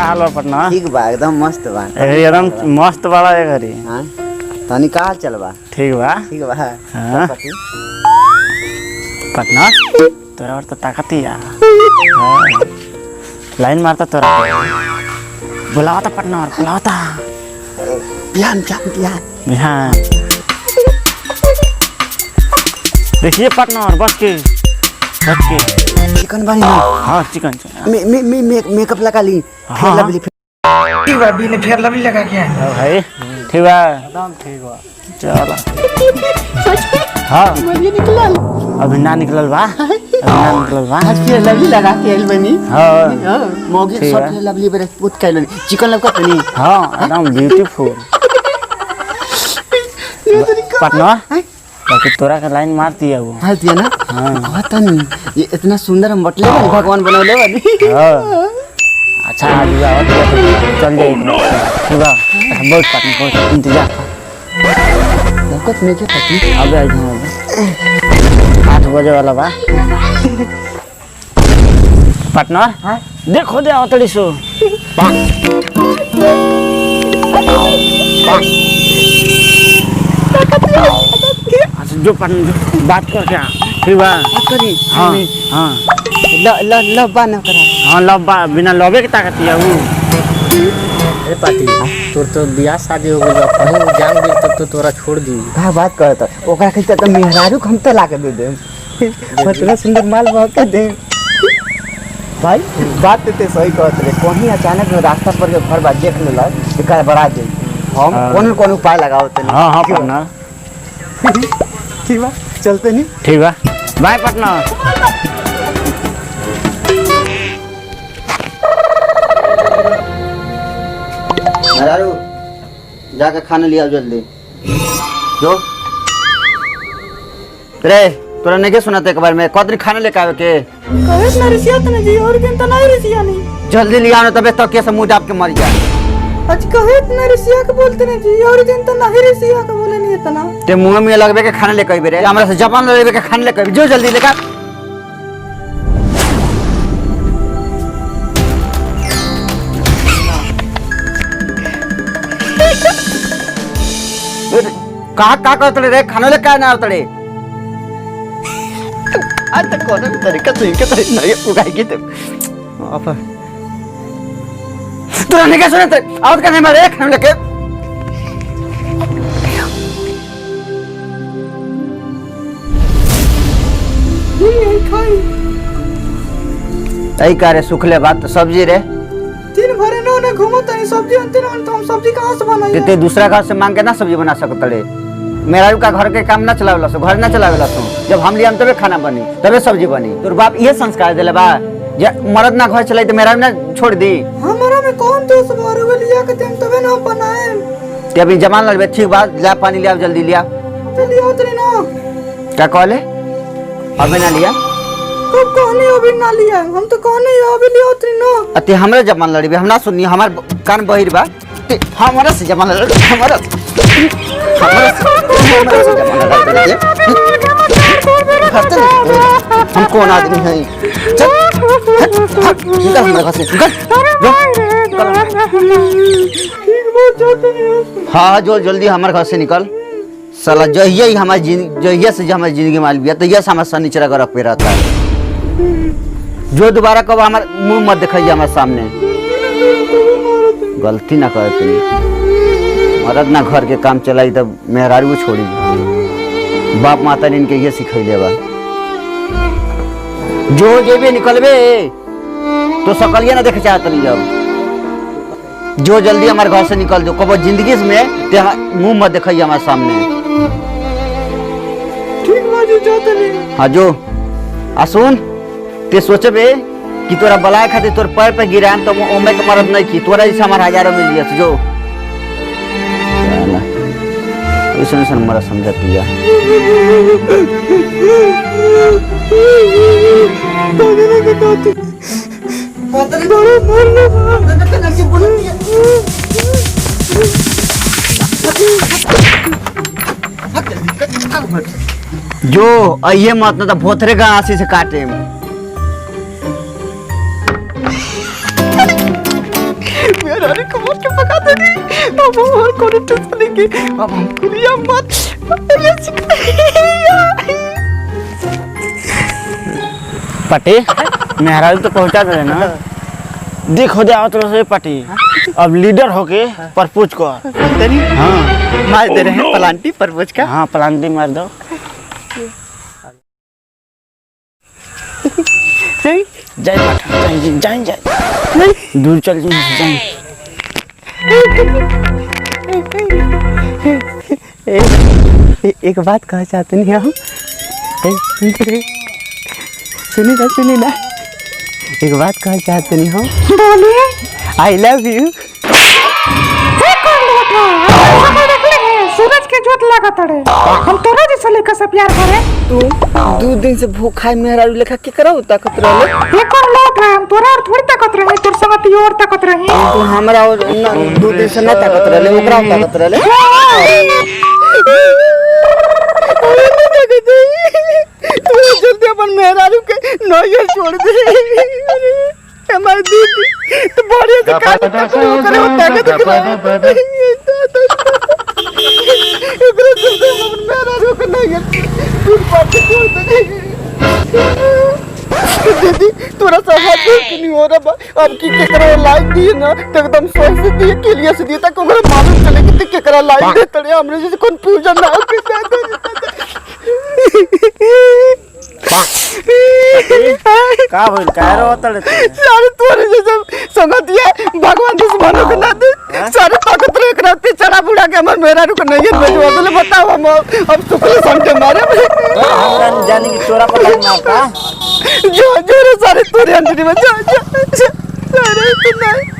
हाल बा पटना? ठीक बा, एकदम मस्त बा। एकदम मस्त बड़ा है घरी। हां तनी का हाल चल बा? ठीक बा। हां पटना तोरा और तो ताकत ही आ। लाइन मारता तोरा बुलावता पटना और बुलावता बिहान बिहान। देखिए पटना और बच के चिकन बनी। हाँ चिकन मेकअप लगा ली। हाँ लवली ठीक बा, बी ने फिर लवली लगा के आए। भाई ठीक बा, एकदम ठीक बा। चलो हाँ अभी ना निकलल बा, आज फिर लवली लगा के आइल बनी। हाँ मोगी सब लवली बरे पुत कैलनी। चिकन लगा तनी। हाँ एकदम ब्यूटीफुल। पटना बाकी तोरा का लाइन मारती है वो। हाल दिया ना। हाँ पता नहीं ये इतना सुंदर हम बटले बनी, भगवान बनौले बनी। हाँ अच्छा आज चल जाए ठीक बा। बहुत पटना बहुत इंतजार कुछ नहीं के पति अबे आई हूं 8 बजे वाला बा। पटना हां देखो दे अतड़ी सो अच्छा जो पटना बात कर क्या ठीक बा करी। हाँ हाँ लब्बा न करा। हाँ लब्बा बिना लबे के ताकत है वो। अरे पाटी तोर तो बियाह शादी हो गइल, कहीं जान गइल तब तो तोरा छोड़ दी। का बात करत ओकरा के त मेहरारू हम त ला के दे दे। इतना सुंदर माल बह के दे भाई। बात ते सही कहत रे। कहीं अचानक रास्ता पर के घर बा देख लेला एकर बड़ा जाई। हम कौन उपाय लगाओ तनी। हाँ हाँ पटना ठीक बा चलते नहीं। ठीक बा बाय पटना। मेहरारू जाके खाना लिया जल्दी जो रे। तोरा नहीं के सुनाते एक बार में कतरी खाना लेके आवे के कहे ना रिसिया तने जी और दिन त नहीं रिसिया नहीं। जल्दी लिया ना तबे तो कैसे मुंह दाब के मर जा। आज कहे ना रिसिया के बोलते ने जी और दिन त नहीं रिसिया के बोले नहीं इतना। ते मुंह में लगबे के खाना लेके आइबे रे। हमरा से जबान लेबे के खाना लेके आइबे जो जल्दी लेके का करत रे। खाना लेके आना आवतड़े आज तक कोन तरीका से के तरी नहीं उगाई के आप तोरा नहीं के सुनत आवत का नहीं मारे खाना लेके। ऐ करे सुखले बात सब्जी रे। दिन भर ने घूमत नहीं सब्जी अंते न तो हम सब्जी कहां से बनाई। ते दूसरा घर से मांग के ना सब्जी बना सकत रे। मेरा का घर के काम ना चलावेला सो घर ना चलावेला सो। जब हम लिया तबे खाना बनी तबे सब्जी बनी। तोर बाप ये संस्कार देले बा जे मर्द ना घर चलाई त मेरा ना छोड़ दी। हमरा में कौन दोष मारे लिया के तुम तबे ना बनाए। ते अभी जमान लगबे ठीक बात ला पानी लिया जल्दी लिया। जल्दी उतरी ना। क्या कहले अबे ना लिया कब कहनी अभी ना लिया हम तो कहनी अभी लिया उतरी ना। अते हमरा जमान लड़बे हम ना सुननी हमार कान बहिर बा। ते हमरा से जमान लड़ हमरा हम कौन आदमी है हाँ जो जल्दी हमारे घर से निकल साला। जहिया ही हमारी जहिया से हमारी जिंदगी में आल तहिया से हमारे सनीचरा का रख पे रहता है। जो दोबारा कब हमारे मुंह मत दिखाइए हमारे सामने। गलती ना करे तुम मरद ना घर के काम चलाई तब मेहरारू छोड़ी। बाप माता ने इनके ये सिखैले बा जो जेबे निकलबे तो सकलिया ना देखे चाहत नहीं। अब जो जल्दी हमारे घर से निकल दो कब जिंदगी में ते मुंह मत दिखाइए हमारे सामने। ठीक बाजू जाते नहीं। हाँ जो सुन ते सोचबे कि तोरा बलाए खातिर तोर पैर पे गिराम तो ओमे के मरद नहीं की तोरा जैसे हमारे हजारों में दिया जो ऐसा मरा समझत लिया। जो ये मत ना भोथरे का आंसी से काटे अब और कोने टेंशन नहीं की अब हम कुलिया मत पटी मेहरारू तो पहुंचा दे ना देख हो जाओ तो से पटी अब लीडर होके प्रपोज कर तेरी हाँ मार दे रहे हैं प्लांटी परवज का। हाँ प्लांटी मार दो जाए पटा जाए जाए दूर चल जाए एक बात कह चाहते नहीं हम सुनी ना एक बात कह चाहते नहीं हम बोलिए आई लव यू। सूरज के जोत लगा तड़े हम तोरा जैसा लेकर से प्यार करे तू 2 दिन से भूखा है मेहरारू लेखा के करा ताकत रहे एक और लौट है हम तोरा और थोड़ी ताकत रहे तोर संगति और ताकत रही तू हमरा और 2 दिन से ना ताकत रहे ओकरा ताकत रहे तू जल्दी अपन मेहरारू के नौयर छोड़ दे हमारी दीदी तो बढ़िया से काम करे वो ताकत एकरा जल्दी अपन मेहरारू के नौयर तू पाछे छोड़ दे दीदी तोरा सा हाथ नहीं हो रहा अब की केकरा लाइक दी ना तो एकदम सोच से दी के लिए से दी तक ओकरा मालूम चले कि केकरा लाइक दे तड़े हमरे जैसे कंफ्यूजन ना हो के का बोल कह रहा होता सारे तोरे जैसे संगतिया भगवान दुश्मनों के ना दे सारे ताकत रे कराते चढ़ा बुढ़ा के हमर मेहरारू को नहीं भेजवा बोले बताओ हम अब शुक्ल संग के मारे हम जाने की चोरा पर लाइन मारता जो रे सारे तोरे अंदर में जा सारे तू नहीं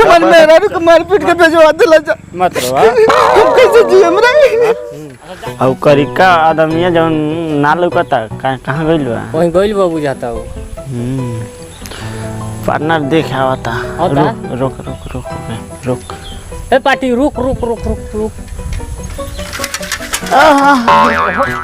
हमर मेहरारू को मार पीट के भेजवा देला जा मत रो हम कैसे जी हमरा अब करिका आदमिया जौन ना लौकता कहाँ गइल बा वहीं गइल बा बुझाता हो। पार्टनर देख आवता होता? रुक रुक रुक रुक रुक ए पार्टी रुक रुक रुक रुक रुक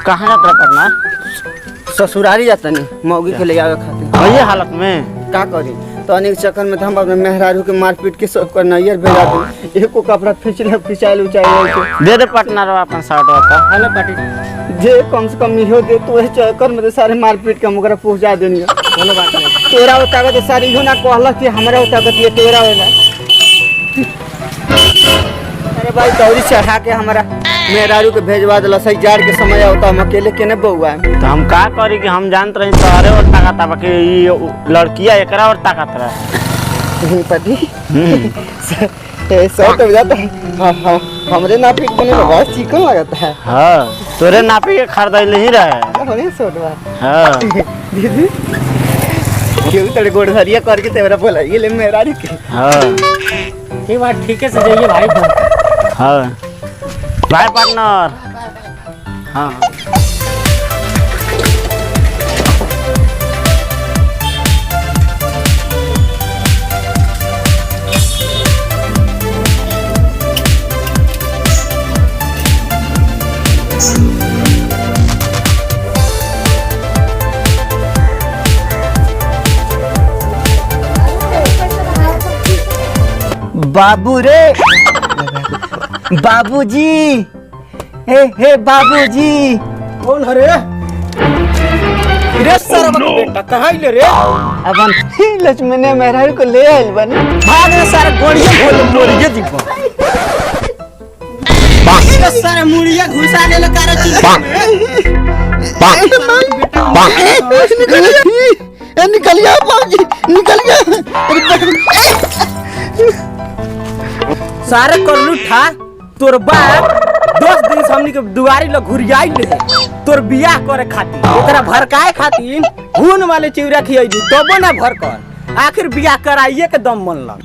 कहाँ जाता पार्टनर ससुरारी जाता नहीं मौगी के ले आवे खातिर ये हालत में का करी तो अनेक चक्कर में हम अपने मेहरारू के मार पीट के सब कर नैयर भेजा दी एको कपड़ा खिंचाइल उचाइल दे दे पार्टनर अपन शर्ट वाता हेलो पार्टी जे कम से कम इहो दे तो चक्कर में सारे मार पीट के हम ओकरा पहुंचा देनी कोनो बात नहीं तोरा ताकत सारी इहो ना कहला कि हमरा ताकत ये तोरा होला अरे भाई दौरी चढ़ा के हमरा मेहरारू के भेजवा देला सही जार के समय होता हम अकेले केने बउआ तो हम का करी कि हम जानत रही तोहरे और ताकत बा कि ई लड़किया एकरा और ताकत रहे पति सब तो जाता हमरे ना पीट बने बहुत चिकन लगता है हाँ तोरे नापी के खरीदले ही रहे होने सोटवा हाँ दीदी क्यों तेरे गोड़ धरिया करके तेरा बोला ये ले मेहरारू के हाँ ये बात ठीक है से जाइए भाई फोन हाँ बाय पार्टनर हाँ बाबू रे बाबूजी हे बाबूजी कौन हरे रे सारा बेटा कहां ले रे अपन लक्ष्मण ने मेहरारू को ले आइल बन भाग रे सारा गोड़िया खोल मोरिए दीपो रे सारा मुड़िया घुसा ले लकार निकल गया बाबूजी निकल गया सारे करलू ठा तोर बाप 10 दिन से हमनी के दुआरी ल घुरियाई ले तोर बियाह करे खातिर ओकरा भड़काए खातिर खून वाले चिवरा खियाई तबो ना भर कर आखिर बियाह कराइए के दम मन लग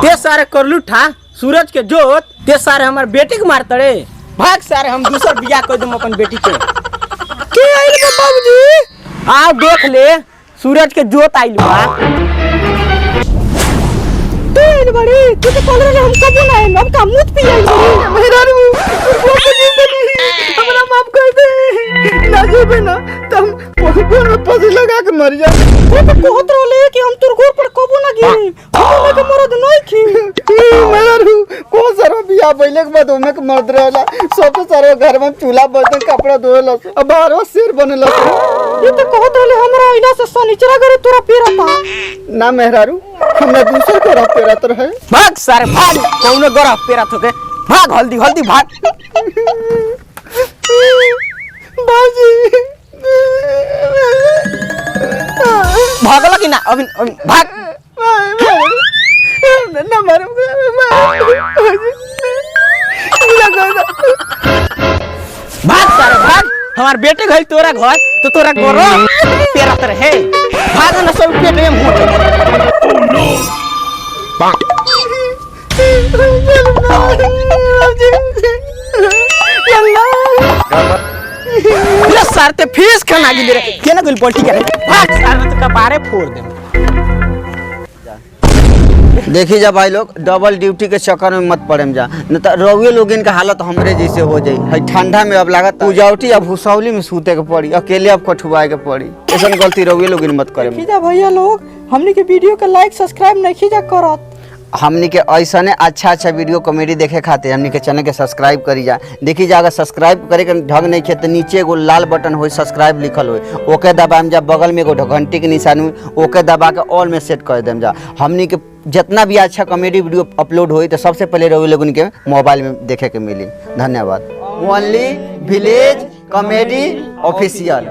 ते सारे करलू ठा सूरज के जोत ते सारे हमर बेटी के मारतड़े भाग सारे हम दूसर बियाह कर दम अपन बेटी के के आइल बा बाबूजी आ देख ले सूरज के जोत आइल बा तेल बड़ी तू तो बोल रहे हम कब ना आए हम का मुंह पी आई मेहरारू हमरा माफ कर दे ना जेबे ना तुम गोर में पसी लगा के मर जा वो तो कहत रहले कि हम तोर गोर पर कबो ना गिरी हम के मरद नहीं खी मेहरारू को सरो बिया पहले के बाद ओमे के मर्द रहेला सब तो सारे घर में चूल्हा बर्तन कपड़ा धोएला अब बाहर शेर बनेला ये तो कहत रहले हमरा इला से सनीचरा करे तोरा पेरता ना मेहरारू हमरा दूसरे को रह पेरत रहे भाग सारे भाग कौनो गरह पेरत होके भाग हल्दी हल्दी भाग बाजी भागला कि ना अभी भाग ना मारो भाग सारे भाग हमार बेटे गई तोरा घर तो तोरा गोरो पेरत रहे भाग ना सब पेट में मुंह ये सर ते फीस खाना गिले रे केना गुल पलटी करे भाग सर में तो कपारे फोड़ दे देखी जा भाई लोग डबल ड्यूटी के चक्कर में मत पड़े जा न तो रउए लोगिन का हालत हमरे जैसे हो जाई है ठंडा में अब लागत पूजावटी अब भूसौली में सूते के पड़ी अकेले अब कठुआए के पड़ी ऐसा गलती रउए लोगिन मत करे खीजा भैया लोग हमनी के वीडियो के लाइक सब्सक्राइब नहीं खीजा करत हमनी के ऐसा अच्छा वीडियो कॉमेडी देखे खातिर हमनी के चैनल के सब्सक्राइब करी जा देखी जा अगर सब्सक्राइब करे के ढंग नहीं खे तो नीचे एगो लाल बटन हो सब्सक्राइब लिखल हो ओके दबाएम जा बगल में एगो घंटी के निशान हो ओके दबा के ऑल में सेट कर देम जा हमनी के जितना भी अच्छा कॉमेडी वीडियो अपलोड होई तो सबसे पहले रउए लोगन के मोबाइल में देखे के मिली धन्यवाद ओनली विलेज कॉमेडी ऑफिशियल।